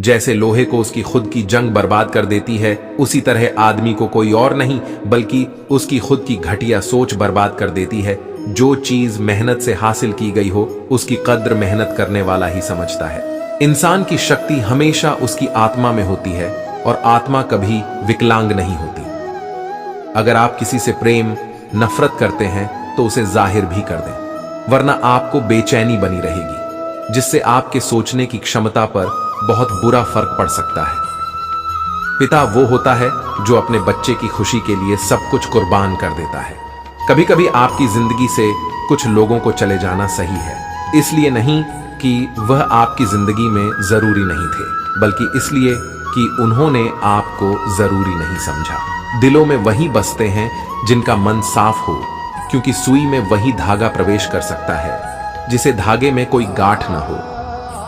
जैसे लोहे को उसकी खुद की जंग बर्बाद कर देती है, उसी तरह आदमी को कोई और नहीं बल्कि उसकी खुद की घटिया सोच बर्बाद कर देती है। जो चीज मेहनत से हासिल की गई हो उसकी कद्र मेहनत करने वाला ही समझता है। इंसान की शक्ति हमेशा उसकी आत्मा में होती है और आत्मा कभी विकलांग नहीं होती। अगर आप किसी से प्रेम नफरत करते हैं तो उसे जाहिर भी कर दें, वरना आपको बेचैनी बनी रहेगी जिससे आपके सोचने की क्षमता पर बहुत बुरा फर्क पड़ सकता है। पिता वो होता है जो अपने बच्चे की खुशी के लिए सब कुछ कुर्बान कर देता है। कभी कभी आपकी जिंदगी से कुछ लोगों को चले जाना सही है, इसलिए नहीं कि वह आपकी जिंदगी में जरूरी नहीं थे, बल्कि इसलिए कि उन्होंने आपको जरूरी नहीं समझा। दिलों में वही बसते हैं जिनका मन साफ हो, क्योंकि सुई में वही धागा प्रवेश कर सकता है जिसे धागे में कोई गांठ न हो।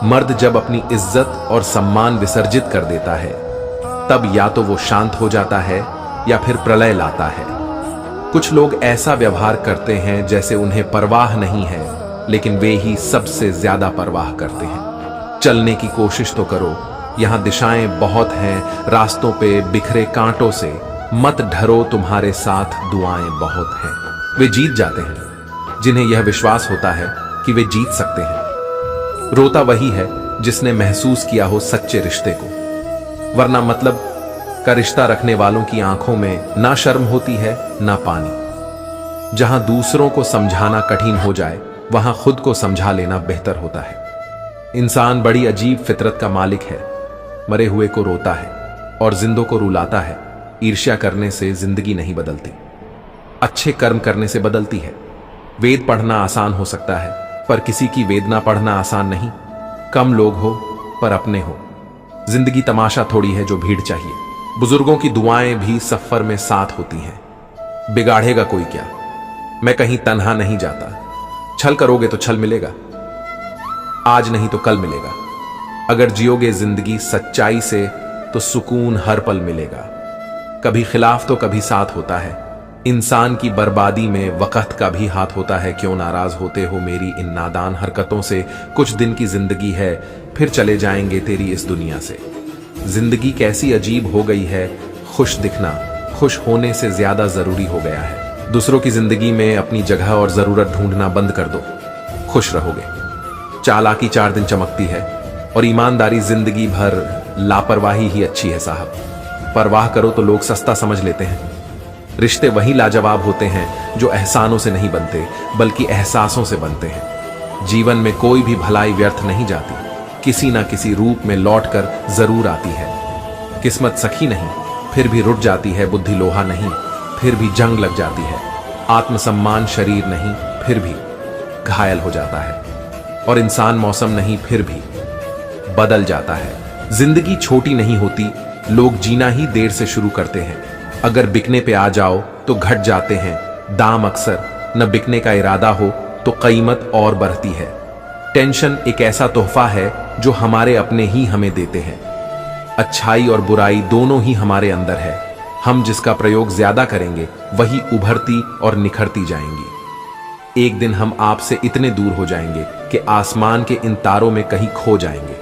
मर्द जब अपनी इज्जत और सम्मान विसर्जित कर देता है तब या तो वो शांत हो जाता है या फिर प्रलय लाता है। कुछ लोग ऐसा व्यवहार करते हैं जैसे उन्हें परवाह नहीं है, लेकिन वे ही सबसे ज्यादा परवाह करते हैं। चलने की कोशिश तो करो, यहां दिशाएं बहुत हैं, रास्तों पे बिखरे कांटों से मत डरो, तुम्हारे साथ दुआएं बहुत हैं। वे जीत जाते हैं जिन्हें यह विश्वास होता है कि वे जीत सकते हैं। रोता वही है जिसने महसूस किया हो सच्चे रिश्ते को, वरना मतलब का रिश्ता रखने वालों की आंखों में ना शर्म होती है ना पानी। जहां दूसरों को समझाना कठिन हो जाए वहां खुद को समझा लेना बेहतर होता है। इंसान बड़ी अजीब फितरत का मालिक है। मरे हुए को रोता है और जिंदों को रुलाता है। ईर्ष्या करने से जिंदगी नहीं बदलती, अच्छे कर्म करने से बदलती है। वेद पढ़ना आसान हो सकता है, पर किसी की वेदना पढ़ना आसान नहीं। कम लोग हो पर अपने हो। जिंदगी तमाशा थोड़ी है जो भीड़ चाहिए। बुजुर्गों की दुआएं भी सफर में साथ होती हैं। बिगाड़ेगा कोई क्या, मैं कहीं तन्हा नहीं जाता। छल करोगे तो छल मिलेगा, आज नहीं तो कल मिलेगा। अगर जियोगे जिंदगी सच्चाई से तो सुकून हर पल मिलेगा। कभी खिलाफ तो कभी साथ होता है। इंसान की बर्बादी में वक्त का भी हाथ होता है। क्यों नाराज होते हो मेरी इन नादान हरकतों से? कुछ दिन की जिंदगी है, फिर चले जाएंगे तेरी इस दुनिया से। जिंदगी कैसी अजीब हो गई है, खुश दिखना खुश होने से ज्यादा जरूरी हो गया है। दूसरों की जिंदगी में अपनी जगह और जरूरत ढूंढना बंद कर दो, खुश रहोगे। चालाकी 4 दिन चमकती है और ईमानदारी जिंदगी भर। लापरवाही ही अच्छी है साहब। परवाह करो तो लोग सस्ता समझ लेते हैं। रिश्ते वही लाजवाब होते हैं जो एहसानों से नहीं बनते बल्कि एहसासों से बनते हैं। जीवन में कोई भी भलाई व्यर्थ नहीं जाती, किसी ना किसी रूप में लौटकर जरूर आती है। किस्मत सखी नहीं फिर भी रुट जाती है, बुद्धि लोहा नहीं फिर भी जंग लग जाती है, आत्मसम्मान शरीर नहीं फिर भी घायल हो जाता है, और इंसान मौसम नहीं फिर भी बदल जाता है। जिंदगी छोटी नहीं होती, लोग जीना ही देर से शुरू करते हैं। अगर बिकने पे आ जाओ तो घट जाते हैं दाम अक्सर, न बिकने का इरादा हो तो कीमत और बढ़ती है। टेंशन एक ऐसा तोहफा है जो हमारे अपने ही हमें देते हैं। अच्छाई और बुराई दोनों ही हमारे अंदर है, हम जिसका प्रयोग ज्यादा करेंगे वही उभरती और निखरती जाएंगी। एक दिन हम आपसे इतने दूर हो जाएंगे कि आसमान के इन तारों में कहीं खो जाएंगे।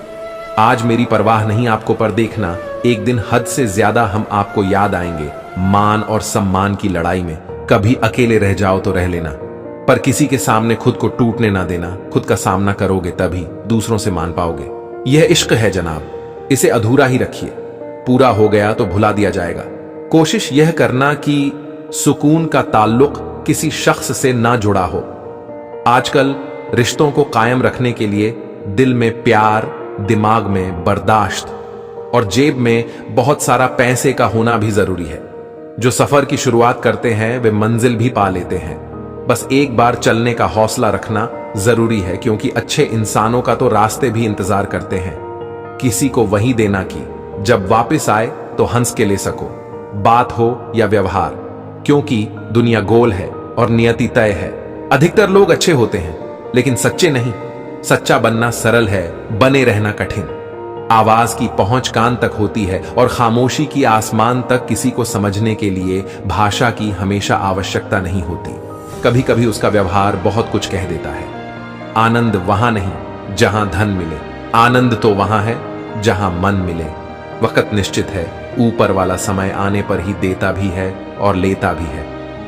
आज मेरी परवाह नहीं आपको, पर देखना एक दिन हद से ज्यादा हम आपको याद आएंगे। मान और सम्मान की लड़ाई में कभी अकेले रह जाओ तो रह लेना, पर किसी के सामने खुद को टूटने ना देना। खुद का सामना करोगे तभी दूसरों से मान पाओगे। यह इश्क है जनाब, इसे अधूरा ही रखिए, पूरा हो गया तो भुला दिया जाएगा। कोशिश यह करना कि सुकून का ताल्लुक किसी शख्स से ना जुड़ा हो। आजकल रिश्तों को कायम रखने के लिए दिल में प्यार, दिमाग में बर्दाश्त और जेब में बहुत सारा पैसे का होना भी जरूरी है। जो सफर की शुरुआत करते हैं वे मंजिल भी पा लेते हैं। बस एक बार चलने का हौसला रखना जरूरी है, क्योंकि अच्छे इंसानों का तो रास्ते भी इंतजार करते हैं। किसी को वही देना कि जब वापस आए तो हंस के ले सको, बात हो या व्यवहार, क्योंकि दुनिया गोल है और नियति तय है। अधिकतर लोग अच्छे होते हैं लेकिन सच्चे नहीं। सच्चा बनना सरल है, बने रहना कठिन। आवाज की पहुंच कान तक होती है और खामोशी की आसमान तक। किसी को समझने के लिए भाषा की हमेशा आवश्यकता नहीं होती, कभी कभी उसका व्यवहार बहुत कुछ कह देता है। आनंद वहां नहीं जहां धन मिले, आनंद तो वहां है जहां मन मिले। वक्त निश्चित है, ऊपर वाला समय आने पर ही देता भी है और लेता भी है।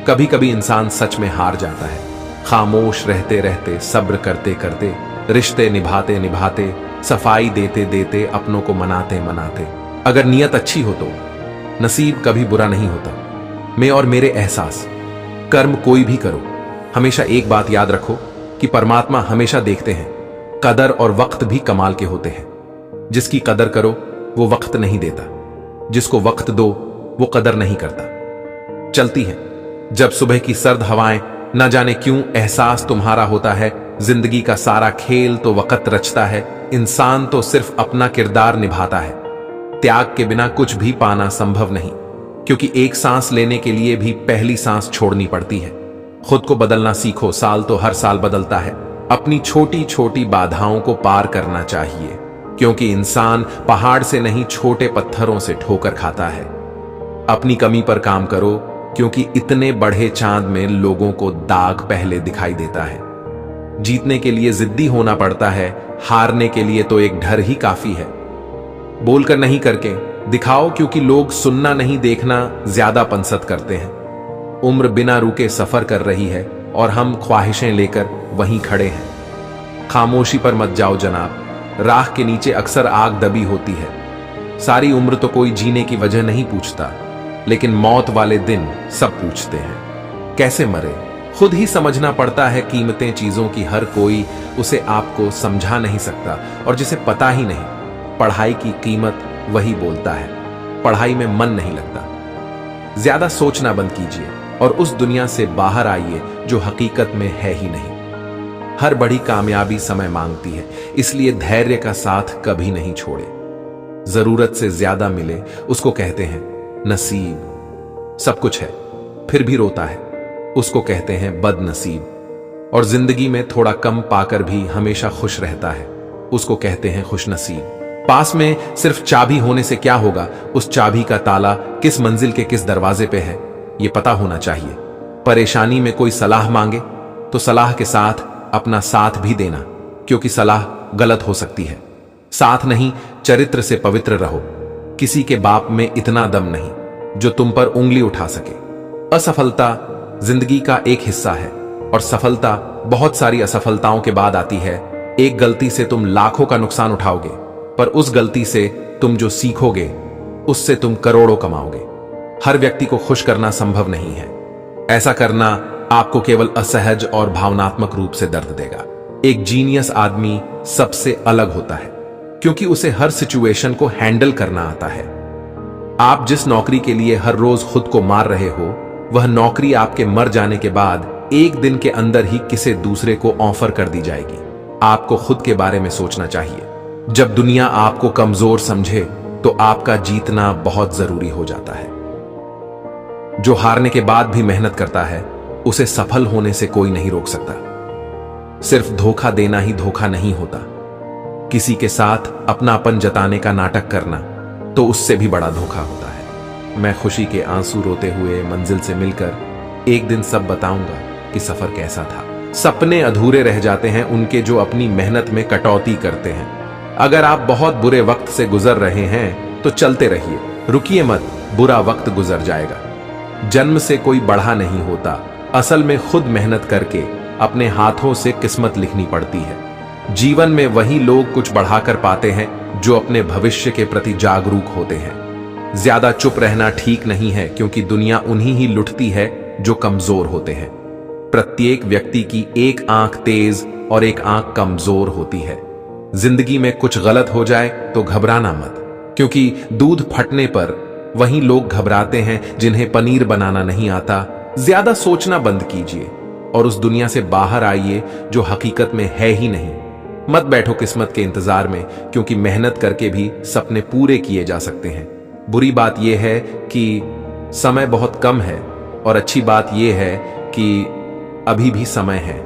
कभी कभी इंसान सच में हार जाता है, खामोश रहते रहते, सब्र करते करते, रिश्ते निभाते निभाते, सफाई देते देते, अपनों को मनाते मनाते। अगर नियत अच्छी हो तो नसीब कभी बुरा नहीं होता। मैं और मेरे एहसास, कर्म कोई भी करो, हमेशा एक बात याद रखो कि परमात्मा हमेशा देखते हैं। कदर और वक्त भी कमाल के होते हैं। जिसकी कदर करो वो वक्त नहीं देता, जिसको वक्त दो वो कदर नहीं करता। चलती है जब सुबह की सर्द हवाएं, न जाने क्यों एहसास तुम्हारा होता है। जिंदगी का सारा खेल तो वक्त रचता है, इंसान तो सिर्फ अपना किरदार निभाता है। त्याग के बिना कुछ भी पाना संभव नहीं, क्योंकि एक सांस लेने के लिए भी पहली सांस छोड़नी पड़ती है। खुद को बदलना सीखो, साल तो हर साल बदलता है। अपनी छोटी छोटी बाधाओं को पार करना चाहिए, क्योंकि इंसान पहाड़ से नहीं छोटे पत्थरों से ठोकर खाता है। अपनी कमी पर काम करो, क्योंकि इतने बड़े चांद में लोगों को दाग पहले दिखाई देता है। जीतने के लिए जिद्दी होना पड़ता है, हारने के लिए तो एक डर ही काफी है। बोलकर नहीं करके दिखाओ, क्योंकि लोग सुनना नहीं देखना ज्यादा पंसत करते हैं। उम्र बिना रुके सफर कर रही है और हम ख्वाहिशें लेकर वहीं खड़े हैं। खामोशी पर मत जाओ जनाब, राख के नीचे अक्सर आग दबी होती है। सारी उम्र तो कोई जीने की वजह नहीं पूछता, लेकिन मौत वाले दिन सब पूछते हैं। कैसे मरे खुद ही समझना पड़ता है। कीमतें चीजों की हर कोई उसे आपको समझा नहीं सकता, और जिसे पता ही नहीं पढ़ाई की कीमत वही बोलता है। पढ़ाई में मन नहीं लगता। ज्यादा सोचना बंद कीजिए और उस दुनिया से बाहर आइए जो हकीकत में है ही नहीं। हर बड़ी कामयाबी समय मांगती है, इसलिए धैर्य का साथ कभी नहीं छोड़े। जरूरत से ज्यादा मिले उसको कहते हैं नसीब। सब कुछ है फिर भी रोता है, उसको कहते हैं बदनसीब। और जिंदगी में थोड़ा कम पाकर भी हमेशा खुश रहता है, उसको कहते हैं खुशनसीब। पास में सिर्फ चाबी होने से क्या होगा, उस चाबी का ताला किस मंजिल के किस दरवाजे पे है ये पता होना चाहिए। परेशानी में कोई सलाह मांगे तो सलाह के साथ अपना साथ भी देना, क्योंकि सलाह गलत हो सकती है। साथ नहीं, चरित्र से पवित्र रहो। किसी के बाप में इतना दम नहीं जो तुम पर उंगली उठा सके। असफलता जिंदगी का एक हिस्सा है, और सफलता बहुत सारी असफलताओं के बाद आती है। एक गलती से तुम लाखों का नुकसान उठाओगे, पर उस गलती से तुम जो सीखोगे उससे तुम करोड़ों कमाओगे। हर व्यक्ति को खुश करना संभव नहीं है। ऐसा करना आपको केवल असहज और भावनात्मक रूप से दर्द देगा। एक जीनियस आदमी सबसे अलग होता है, क्योंकि उसे हर सिचुएशन को हैंडल करना आता है। आप जिस नौकरी के लिए हर रोज खुद को मार रहे हो, वह नौकरी आपके मर जाने के बाद एक दिन के अंदर ही किसी दूसरे को ऑफर कर दी जाएगी। आपको खुद के बारे में सोचना चाहिए। जब दुनिया आपको कमजोर समझे तो आपका जीतना बहुत जरूरी हो जाता है। जो हारने के बाद भी मेहनत करता है उसे सफल होने से कोई नहीं रोक सकता। सिर्फ धोखा देना ही धोखा नहीं होता। किसी के साथ अपनापन जताने का नाटक करना तो उससे भी बड़ा धोखा होता है। मैं खुशी के आंसू रोते हुए मंजिल से मिलकर एक दिन सब बताऊंगा कि सफर कैसा था। सपने अधूरे रह जाते हैं उनके जो अपनी मेहनत में कटौती करते हैं। अगर आप बहुत बुरे वक्त से गुजर रहे हैं तो चलते रहिए, रुकिए मत, बुरा वक्त गुजर जाएगा। जन्म से कोई बढ़ा नहीं होता, असल में खुद मेहनत करके अपने हाथों से किस्मत लिखनी पड़ती है। जीवन में वही लोग कुछ बढ़ाकर पाते हैं जो अपने भविष्य के प्रति जागरूक होते हैं। ज्यादा चुप रहना ठीक नहीं है, क्योंकि दुनिया उन्हीं ही लुटती है जो कमजोर होते हैं। प्रत्येक व्यक्ति की एक आंख तेज और एक आंख कमजोर होती है। जिंदगी में कुछ गलत हो जाए तो घबराना मत, क्योंकि दूध फटने पर वही लोग घबराते हैं जिन्हें पनीर बनाना नहीं आता। ज्यादा सोचना बंद कीजिए और उस दुनिया से बाहर आइए जो हकीकत में है ही नहीं। मत बैठो किस्मत के इंतजार में, क्योंकि मेहनत करके भी सपने पूरे किए जा सकते हैं। बुरी बात यह है कि समय बहुत कम है, और अच्छी बात यह है कि अभी भी समय है।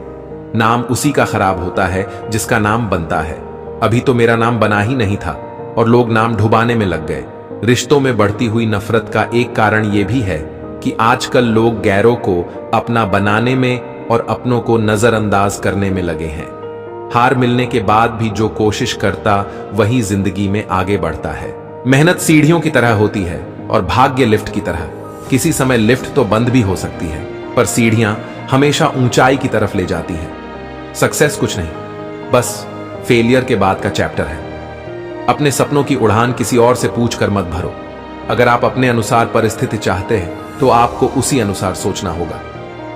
नाम उसी का खराब होता है जिसका नाम बनता है। अभी तो मेरा नाम बना ही नहीं था और लोग नाम ढुबाने में लग गए। रिश्तों में बढ़ती हुई नफरत का एक कारण यह भी है कि आजकल लोग गैरों को अपना बनाने में और अपनों को नजरअंदाज करने में लगे हैं। हार मिलने के बाद भी जो कोशिश करता वही जिंदगी में आगे बढ़ता है। मेहनत सीढ़ियों की तरह होती है और भाग्य लिफ्ट की तरह। किसी समय लिफ्ट तो बंद भी हो सकती है, पर सीढ़ियां हमेशा ऊंचाई की तरफ ले जाती हैं। सक्सेस कुछ नहीं, बस फेलियर के बाद का चैप्टर है। अपने सपनों की उड़ान किसी और से पूछकर मत भरो। अगर आप अपने अनुसार परिस्थिति चाहते हैं तो आपको उसी अनुसार सोचना होगा।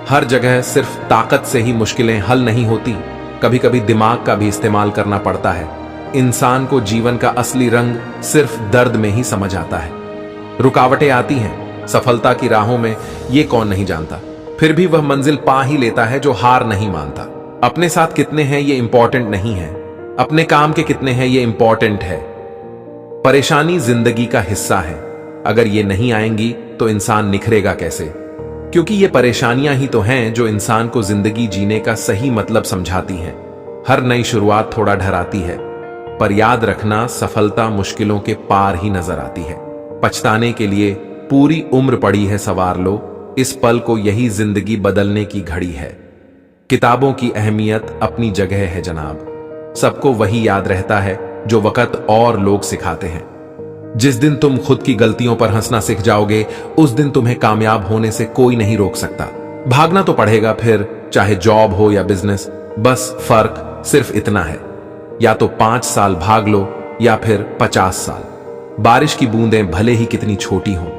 हर जगह सिर्फ ताकत से ही मुश्किलें हल नहीं होती, कभी कभी दिमाग का भी इस्तेमाल करना पड़ता है। इंसान को जीवन का असली रंग सिर्फ दर्द में ही समझ आता है। रुकावटें आती हैं सफलता की राहों में, ये कौन नहीं जानता। फिर भी वह मंजिल पा ही लेता है जो हार नहीं मानता। अपने साथ कितने हैं ये इंपॉर्टेंट नहीं है, अपने काम के कितने हैं ये इंपॉर्टेंट है। परेशानी जिंदगी का हिस्सा है, अगर ये नहीं आएंगी तो इंसान निखरेगा कैसे? क्योंकि ये परेशानियां ही तो हैं जो इंसान को जिंदगी जीने का सही मतलब समझाती हैं। हर नई शुरुआत थोड़ा डराती है, पर याद रखना सफलता मुश्किलों के पार ही नजर आती है। पछताने के लिए पूरी उम्र पड़ी है, सवार लो इस पल को, यही जिंदगी बदलने की घड़ी है। किताबों की अहमियत अपनी जगह है जनाब, सबको वही याद रहता है जो वक्त और लोग सिखाते हैं। जिस दिन तुम खुद की गलतियों पर हंसना सीख जाओगे, उस दिन तुम्हें कामयाब होने से कोई नहीं रोक सकता। भागना तो पड़ेगा फिर, चाहे जॉब हो या बिजनेस। बस फर्क सिर्फ इतना है, या तो 5 साल भाग लो या फिर 50 साल। बारिश की बूंदें भले ही कितनी छोटी हों,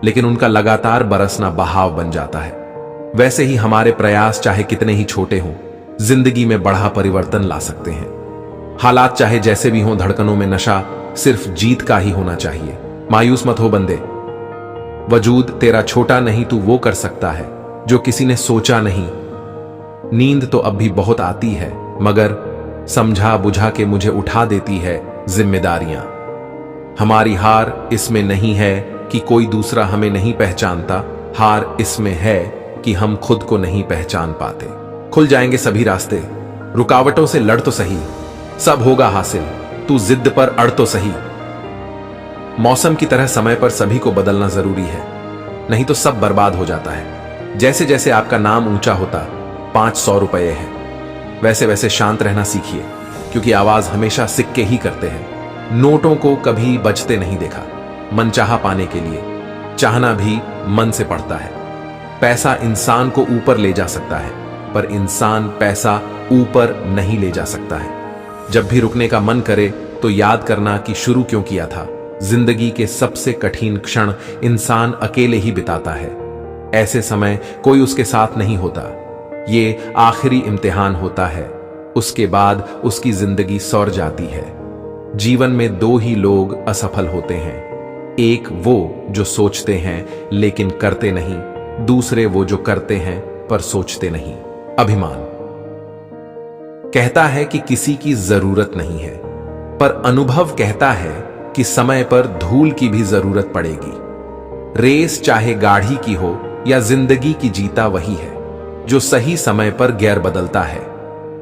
लेकिन उनका लगातार बरसना बहाव बन जाता है। वैसे ही हमारे प्रयास चाहे कितने ही छोटे हों, जिंदगी में बड़ा परिवर्तन ला सकते हैं। हालात चाहे जैसे भी हों, धड़कनों में नशा सिर्फ जीत का ही होना चाहिए। मायूस मत हो बंदे, वजूद तेरा छोटा नहीं, तू वो कर सकता है जो किसी ने सोचा नहीं। नींद तो अब भी बहुत आती है, मगर समझा बुझा के मुझे उठा देती है जिम्मेदारियां। हमारी हार इसमें नहीं है कि कोई दूसरा हमें नहीं पहचानता, हार इसमें है कि हम खुद को नहीं पहचान पाते। खुल जाएंगे सभी रास्ते, रुकावटों से लड़ तो सही, सब होगा हासिल, तू जिद पर अड़ तो सही। मौसम की तरह समय पर सभी को बदलना जरूरी है, नहीं तो सब बर्बाद हो जाता है। जैसे जैसे आपका नाम ऊंचा होता 500 रुपये है, वैसे वैसे शांत रहना सीखिए, क्योंकि आवाज हमेशा सिक्के ही करते हैं। नोटों को कभी बचते नहीं देखा। मनचाहा पाने के लिए चाहना भी मन से पड़ता है। पैसा इंसान को ऊपर ले जा सकता है, पर इंसान पैसा ऊपर नहीं ले जा सकता है। जब भी रुकने का मन करे तो याद करना कि शुरू क्यों किया था। जिंदगी के सबसे कठिन क्षण इंसान अकेले ही बिताता है। ऐसे समय कोई उसके साथ नहीं होता, ये आखिरी इम्तिहान होता है, उसके बाद उसकी जिंदगी सौर जाती है। जीवन में 2 ही लोग असफल होते हैं, एक वो जो सोचते हैं लेकिन करते नहीं, दूसरे वो जो करते हैं पर सोचते नहीं। अभिमान कहता है कि किसी की जरूरत नहीं है, पर अनुभव कहता है कि समय पर धूल की भी जरूरत पड़ेगी। रेस चाहे गाढ़ी की हो या जिंदगी की, जीता वही है जो सही समय पर गियर बदलता है।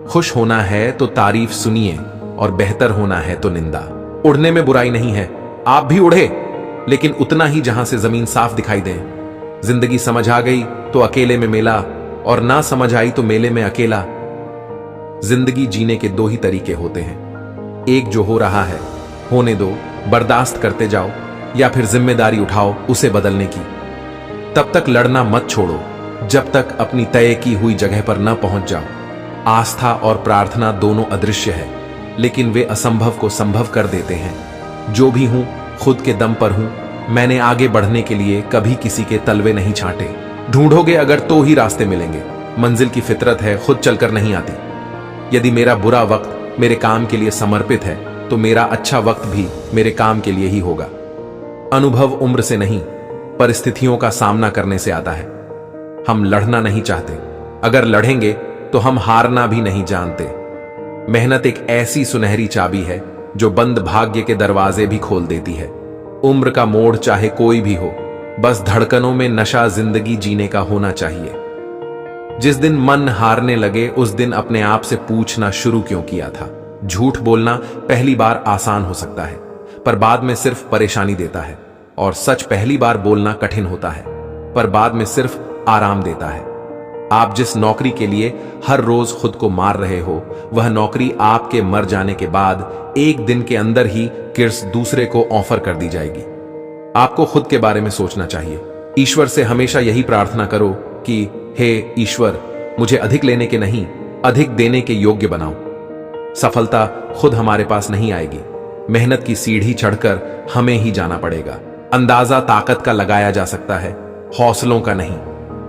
खुश होना है तो तारीफ सुनिए और बेहतर होना है तो निंदा। उड़ने में बुराई नहीं है, आप भी उड़े, लेकिन उतना ही जहां से जमीन साफ दिखाई दे। जिंदगी समझ आ गई तो अकेले में मेला, और ना समझ आई तो मेले में अकेला। जिंदगी जीने के 2 ही तरीके होते हैं, एक जो हो रहा है होने दो, बर्दाश्त करते जाओ, या फिर जिम्मेदारी उठाओ उसे बदलने की। तब तक लड़ना मत छोड़ो जब तक अपनी तय की हुई जगह पर न पहुंच जाओ। आस्था और प्रार्थना दोनों अदृश्य है, लेकिन वे असंभव को संभव कर देते हैं। जो भी हूं खुद के दम पर हूं, मैंने आगे बढ़ने के लिए कभी किसी के तलवे नहीं छांटे। ढूंढोगे अगर तो ही रास्ते मिलेंगे, मंजिल की फितरत है, खुद चलकर नहीं आती। यदि मेरा बुरा वक्त मेरे काम के लिए समर्पित है तो मेरा अच्छा वक्त भी मेरे काम के लिए ही होगा। अनुभव उम्र से नहीं, परिस्थितियों का सामना करने से आता है। हम लड़ना नहीं चाहते, अगर लड़ेंगे तो हम हारना भी नहीं जानते। मेहनत एक ऐसी सुनहरी चाबी है जो बंद भाग्य के दरवाजे भी खोल देती है। उम्र का मोड़ चाहे कोई भी हो, बस धड़कनों में नशा जिंदगी जीने का होना चाहिए। जिस दिन मन हारने लगे उस दिन अपने आप से पूछना शुरू क्यों किया था। झूठ बोलना पहली बार आसान हो सकता है, पर बाद में सिर्फ परेशानी देता है, और सच पहली बार बोलना कठिन होता है, पर बाद में सिर्फ आराम देता है। आप जिस नौकरी के लिए हर रोज खुद को मार रहे हो, वह नौकरी आपके मर जाने के बाद एक दिन के अंदर ही किर्स दूसरे को ऑफर कर दी जाएगी। आपको खुद के बारे में सोचना चाहिए। ईश्वर से हमेशा यही प्रार्थना करो कि हे ईश्वर, मुझे अधिक लेने के नहीं, अधिक देने के योग्य बनाओ। सफलता खुद हमारे पास नहीं आएगी, मेहनत की सीढ़ी चढ़कर हमें ही जाना पड़ेगा। अंदाजा ताकत का लगाया जा सकता है, हौसलों का नहीं।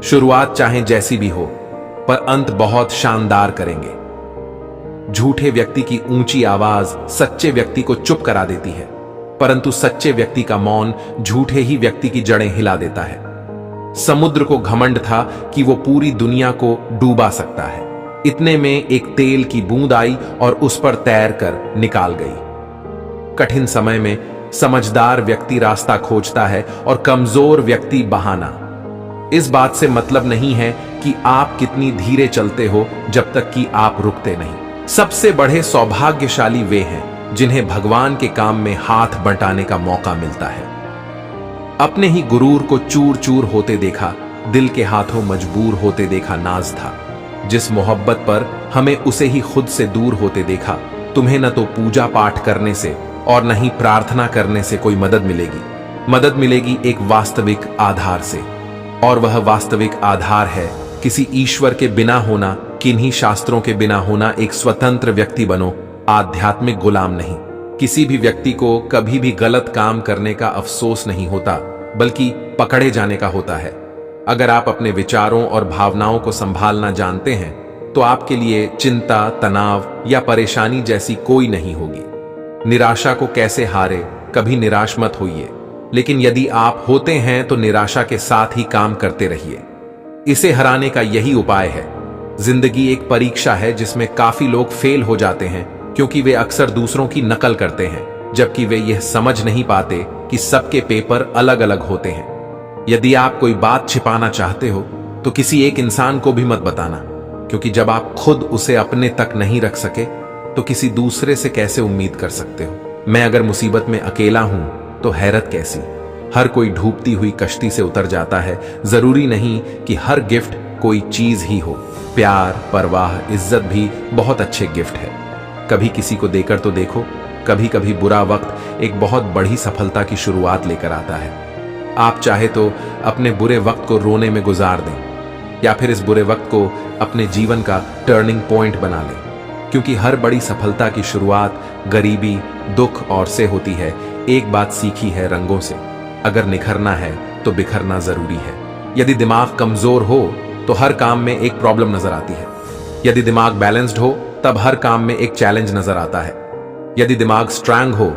शुरुआत चाहे जैसी भी हो, पर अंत बहुत शानदार करेंगे। झूठे व्यक्ति की ऊंची आवाज सच्चे व्यक्ति को चुप करा देती है, परंतु सच्चे व्यक्ति का मौन झूठे ही व्यक्ति की जड़ें हिला देता है। समुद्र को घमंड था कि वो पूरी दुनिया को डूबा सकता है। इतने में एक तेल की बूंद आई और उस पर तैर कर निकाल गई। कठिन समय में समझदार व्यक्ति रास्ता खोजता है और कमजोर व्यक्ति बहाना। इस बात से मतलब नहीं है कि आप कितनी धीरे चलते हो जब तक कि आप रुकते नहीं। सबसे बड़े सौभाग्यशाली वे हैं जिन्हें भगवान के काम में हाथ बंटाने का मौका मिलता है। अपने ही गुरूर को चूर चूर होते देखा, दिल के हाथों मजबूर होते देखा नाज था। जिस मोहब्बत पर हमें उसे ही खुद से दूर होते देखा, तुम्हें न तो पूजा पाठ करने से और न ही प्रार्थना करने से कोई मदद मिलेगी। मदद मिलेगी एक वास्तविक आधार से, और वह वास्तविक आधार है किसी ईश्वर के बिना होना, किन्हीं शास्त्रों के बिना होना। एक स्वतंत्र व्यक्ति बनो, आध्यात्मिक गुलाम नहीं। किसी भी व्यक्ति को कभी भी गलत काम करने का अफसोस नहीं होता, बल्कि पकड़े जाने का होता है। अगर आप अपने विचारों और भावनाओं को संभालना जानते हैं, तो आपके लिए चिंता, तनाव या परेशानी जैसी कोई नहीं होगी। निराशा को कैसे हारे, कभी निराश मत होइए, लेकिन यदि आप होते हैं तो निराशा के साथ ही काम करते रहिए। इसे हराने का यही उपाय है। जिंदगी एक परीक्षा है जिसमें काफी लोग फेल हो जाते हैं क्योंकि वे अक्सर दूसरों की नकल करते हैं, जबकि वे यह समझ नहीं पाते कि सबके पेपर अलग अलग होते हैं। यदि आप कोई बात छिपाना चाहते हो तो किसी एक इंसान को भी मत बताना, क्योंकि जब आप खुद उसे अपने तक नहीं रख सके तो किसी दूसरे से कैसे उम्मीद कर सकते हो। मैं अगर मुसीबत में अकेला हूं तो हैरत कैसी। हर कोई डूबती हुई कश्ती से उतर जाता है। जरूरी नहीं कि हर गिफ्ट कोई चीज ही हो। प्यार, परवाह, इज्जत भी बहुत अच्छे गिफ्ट है। कभी किसी को देकर तो देखो। कभी कभी बुरा वक्त एक बहुत बड़ी सफलता की शुरुआत लेकर आता है। आप चाहे तो अपने बुरे वक्त को रोने में गुजार दें, या फिर इस बुरे वक्त को अपने जीवन का टर्निंग पॉइंट बना लें, क्योंकि हर बड़ी सफलता की शुरुआत गरीबी, दुख और से होती है। एक बात सीखी है रंगों से, अगर निखरना है तो बिखरना जरूरी है। यदि दिमाग कमजोर हो तो हर काम में एक प्रॉब्लम नजर आती है। यदि दिमाग बैलेंस्ड हो तब हर काम में एक चैलेंज नजर आता है। यदि दिमाग स्ट्रांग हो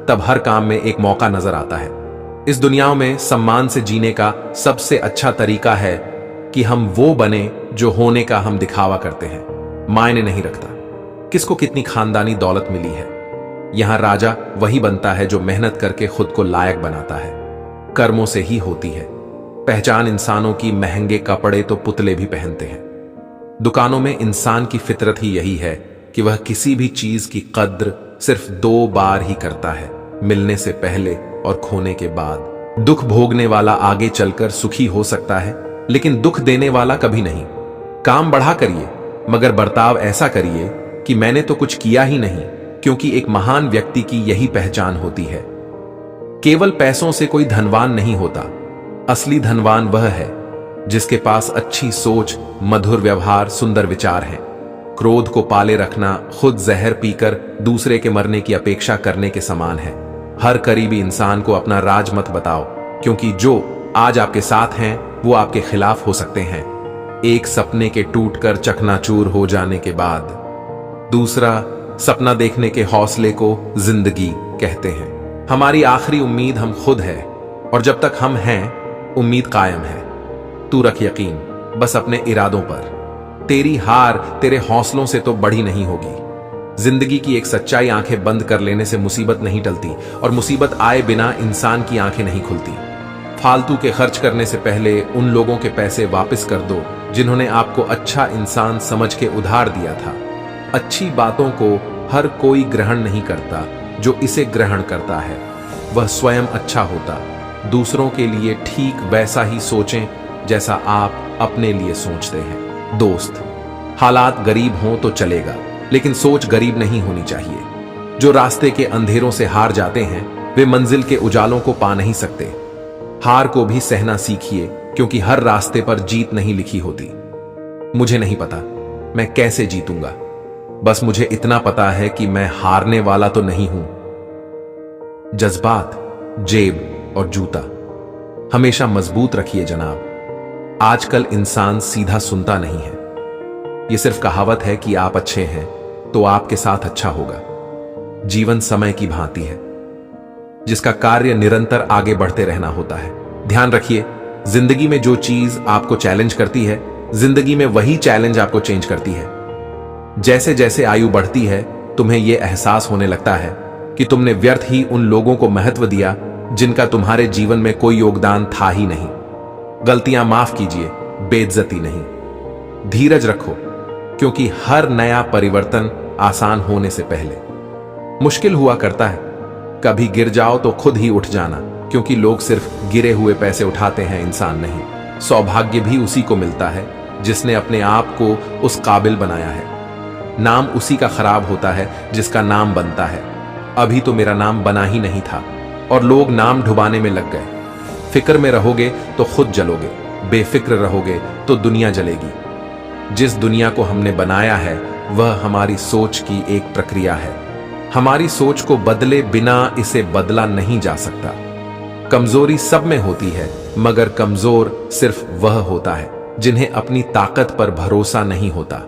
तब हर काम में एक मौका नजर आता है। इस दुनिया में सम्मान से जीने का सबसे अच्छा तरीका है कि हम वो बने जो होने का हम दिखावा करते हैं। मायने नहीं रखता किसको कितनी खानदानी दौलत मिली है। यहां राजा वही बनता है जो मेहनत करके खुद को लायक बनाता है। कर्मों से ही होती है पहचान। इंसानों की महंगे कपड़े तो पुतले भी पहनते हैं। दुकानों में इंसान की फितरत ही यही है कि वह किसी भी चीज की कद्र सिर्फ 2 बार ही करता है, मिलने से पहले और खोने के बाद। दुख भोगने वाला आगे चलकर सुखी हो सकता है, लेकिन दुख देने वाला कभी नहीं। काम बढ़ा करिए, मगर बर्ताव ऐसा करिए कि मैंने तो कुछ किया ही नहीं, क्योंकि एक महान व्यक्ति की यही पहचान होती है। केवल पैसों से कोई धनवान नहीं होता। असली धनवान वह है जिसके पास अच्छी सोच, मधुर व्यवहार, सुंदर विचार हैं। क्रोध को पाले रखना खुद जहर पीकर दूसरे के मरने की अपेक्षा करने के समान है। हर करीबी इंसान को अपना राज मत बताओ, क्योंकि जो आज आपके साथ हैं वो आपके खिलाफ हो सकते हैं। एक सपने के टूटकर चकनाचूर हो जाने के बाद दूसरा सपना देखने के हौसले को जिंदगी कहते हैं। हमारी आखिरी उम्मीद हम खुद है, और जब तक हम हैं उम्मीद कायम है। तू रख यकीन बस अपने इरादों पर। तेरी हार तेरे हौसलों से तो बड़ी नहीं होगी। जिंदगी की एक सच्चाई आंखें बंद कर लेने से मुसीबत नहीं टलती, और मुसीबत आए बिना इंसान की आंखें नहीं खुलती। फालतू के खर्च करने से पहले उन लोगों के पैसे वापस कर दो जिन्होंने आपको अच्छा इंसान समझ के उधार दिया था। अच्छी बातों को हर कोई ग्रहण नहीं करता, जो इसे ग्रहण करता है वह स्वयं अच्छा होता। दूसरों के लिए ठीक वैसा ही सोचें जैसा आप अपने लिए सोचते हैं। दोस्त, हालात गरीब हों तो चलेगा, लेकिन सोच गरीब नहीं होनी चाहिए। जो रास्ते के अंधेरों से हार जाते हैं वे मंजिल के उजालों को पा नहीं सकते। हार को भी सहना सीखिए, क्योंकि हर रास्ते पर जीत नहीं लिखी होती। मुझे नहीं पता मैं कैसे जीतूंगा, बस मुझे इतना पता है कि मैं हारने वाला तो नहीं हूं। जज्बात, जेब और जूता हमेशा मजबूत रखिए जनाब। आजकल इंसान सीधा सुनता नहीं है। यह सिर्फ कहावत है कि आप अच्छे हैं तो आपके साथ अच्छा होगा। जीवन समय की भांति है, जिसका कार्य निरंतर आगे बढ़ते रहना होता है। ध्यान रखिए, जिंदगी में जो चीज आपको चैलेंज करती है, जिंदगी में वही चैलेंज आपको चेंज करती है। जैसे जैसे आयु बढ़ती है, तुम्हें यह एहसास होने लगता है कि तुमने व्यर्थ ही उन लोगों को महत्व दिया जिनका तुम्हारे जीवन में कोई योगदान था ही नहीं। गलतियां माफ कीजिए, बेइज्जती नहीं। धीरज रखो, क्योंकि हर नया परिवर्तन आसान होने से पहले मुश्किल हुआ करता है। कभी गिर जाओ तो खुद ही उठ जाना, क्योंकि लोग सिर्फ गिरे हुए पैसे उठाते हैं, इंसान नहीं। सौभाग्य भी उसी को मिलता है जिसने अपने आप को उस काबिल बनाया है। नाम उसी का खराब होता है जिसका नाम बनता है। अभी तो मेरा नाम बना ही नहीं था और लोग नाम ढुबाने में लग गए। फिक्र में रहोगे तो खुद जलोगे, बेफिक्र रहोगे तो दुनिया जलेगी। जिस दुनिया को हमने बनाया है वह हमारी सोच की एक प्रक्रिया है। हमारी सोच को बदले बिना इसे बदला नहीं जा सकता। कमजोरी सब में होती है, मगर कमजोर सिर्फ वह होता है जिन्हें अपनी ताकत पर भरोसा नहीं होता।